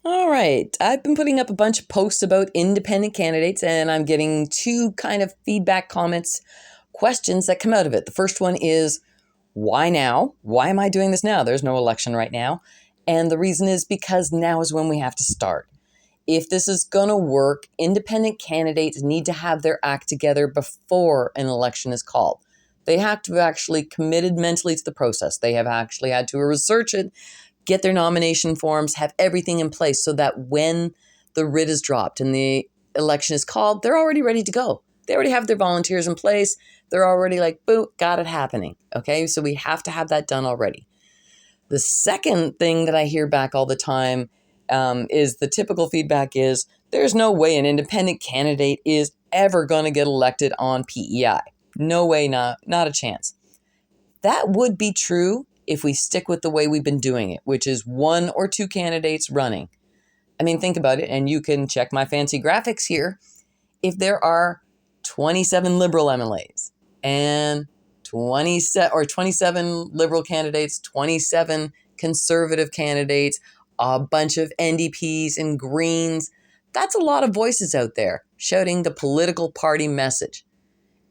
All right. I've been putting up a bunch of posts about independent candidates, and I'm getting two kind of feedback comments, questions that come out of it. The first one is, why now? Why am I doing this now? There's no election right now. And the reason is because now is when we have to start. If this is going to work, independent candidates need to have their act together before an election is called. They have to have actually committed mentally to the process. They have actually had to research it, get their nomination forms, have everything in place so that when the writ is dropped and the election is called, they're already ready to go. They already have their volunteers in place. They're already like, boom, got it happening. Okay, so we have to have that done already. The second thing that I hear back all the time is the typical feedback is, there's no way an independent candidate is ever going to get elected on PEI. No way, not a chance. That would be true if we stick with the way we've been doing it, which is one or two candidates running. I mean, think about it, and you can check my fancy graphics here. If there are 27 Liberal MLAs and 27 Liberal candidates, 27 Conservative candidates, a bunch of NDPs and Greens, that's a lot of voices out there shouting the political party message.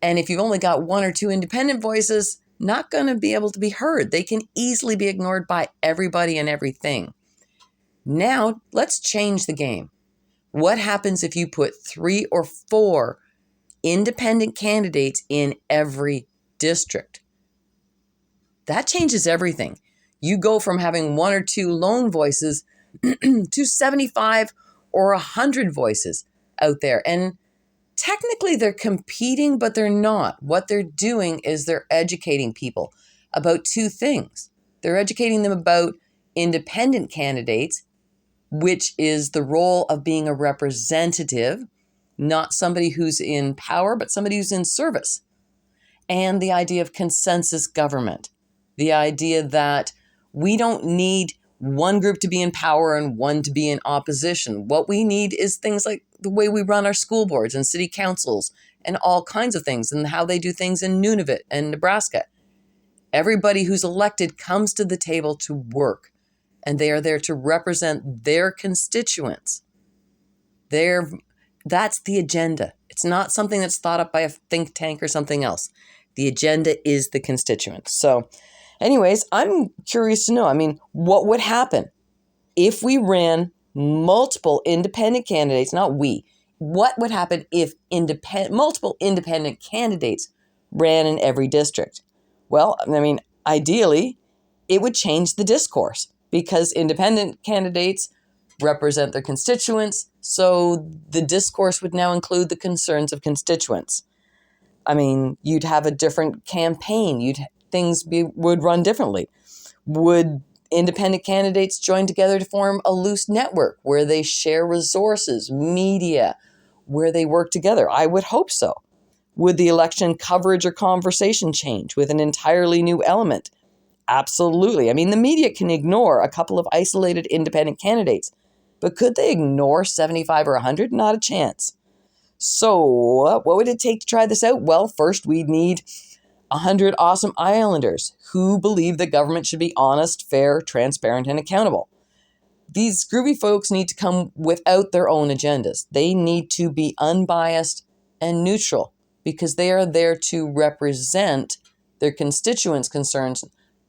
And if you've only got one or two independent voices, not going to be able to be heard. They can easily be ignored by everybody and everything. Now, let's change the game. What happens if you put 3 or 4 independent candidates in every district? That changes everything. You go from having 1 or 2 lone voices to 75 or 100 voices out there. And technically, they're competing, but they're not. What they're doing is they're educating people about 2 things. They're educating them about independent candidates, which is the role of being a representative, not somebody who's in power, but somebody who's in service. And the idea of consensus government, the idea that we don't need one group to be in power and one to be in opposition. What we need is things like the way we run our school boards and city councils and all kinds of things, and how they do things in Nunavut and Nebraska. Everybody who's elected comes to the table to work, and they are there to represent their constituents. That's the agenda. It's not something that's thought up by a think tank or something else. The agenda is the constituents. So anyways, I'm curious to know, what would happen if we ran multiple independent candidates, not we. What would happen if multiple independent candidates ran in every district? Well, ideally, it would change the discourse because independent candidates represent their constituents, so the discourse would now include the concerns of constituents. You'd have a different campaign. Things would run differently. Would independent candidates join together to form a loose network where they share resources, media, where they work together? I would hope so. Would the election coverage or conversation change with an entirely new element? Absolutely. The media can ignore a couple of isolated independent candidates, but could they ignore 75 or 100? Not a chance. So what would it take to try this out? Well, first we'd need 100 awesome Islanders who believe the government should be honest, fair, transparent, and accountable. These groovy folks need to come without their own agendas. They need to be unbiased and neutral because they are there to represent their constituents' concerns,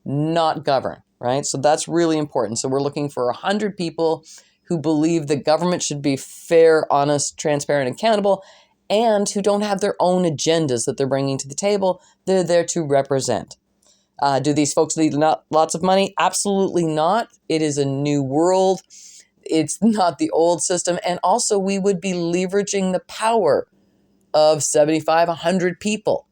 not govern, right? So that's really important. So we're looking for 100 people who believe the government should be fair, honest, transparent, and accountable, and who don't have their own agendas that they're bringing to the table. They're there to represent. Do these folks need lots of money? Absolutely not. It is a new world. It's not the old system. And also, we would be leveraging the power of 75, 100 people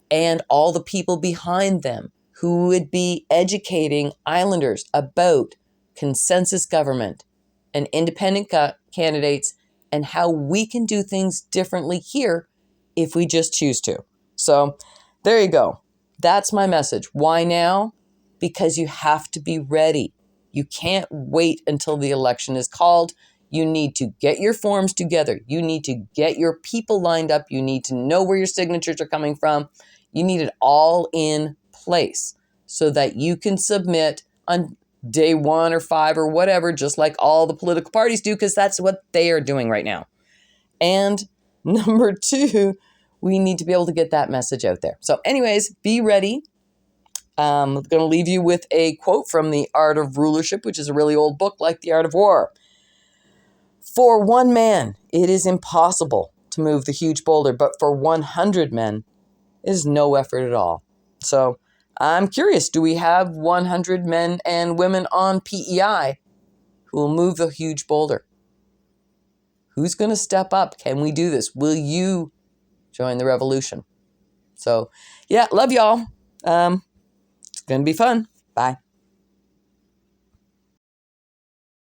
and all the people behind them who would be educating Islanders about consensus government and independent candidates and how we can do things differently here if we just choose to. So there you go. That's my message. Why now? Because you have to be ready. You can't wait until the election is called. You need to get your forms together. You need to get your people lined up. You need to know where your signatures are coming from. You need it all in place so that you can submit on day 1 or 5 or whatever, just like all the political parties do, because that's what they are doing right now. And number 2, we need to be able to get that message out there. So anyways, be ready. I'm going to leave you with a quote from The Art of Rulership, which is a really old book like The Art of War. For one man, it is impossible to move the huge boulder, but for 100 men, it is no effort at all. So I'm curious, do we have 100 men and women on PEI who will move the huge boulder? Who's going to step up? Can we do this? Will you join the revolution? So, yeah, love y'all. It's going to be fun. Bye.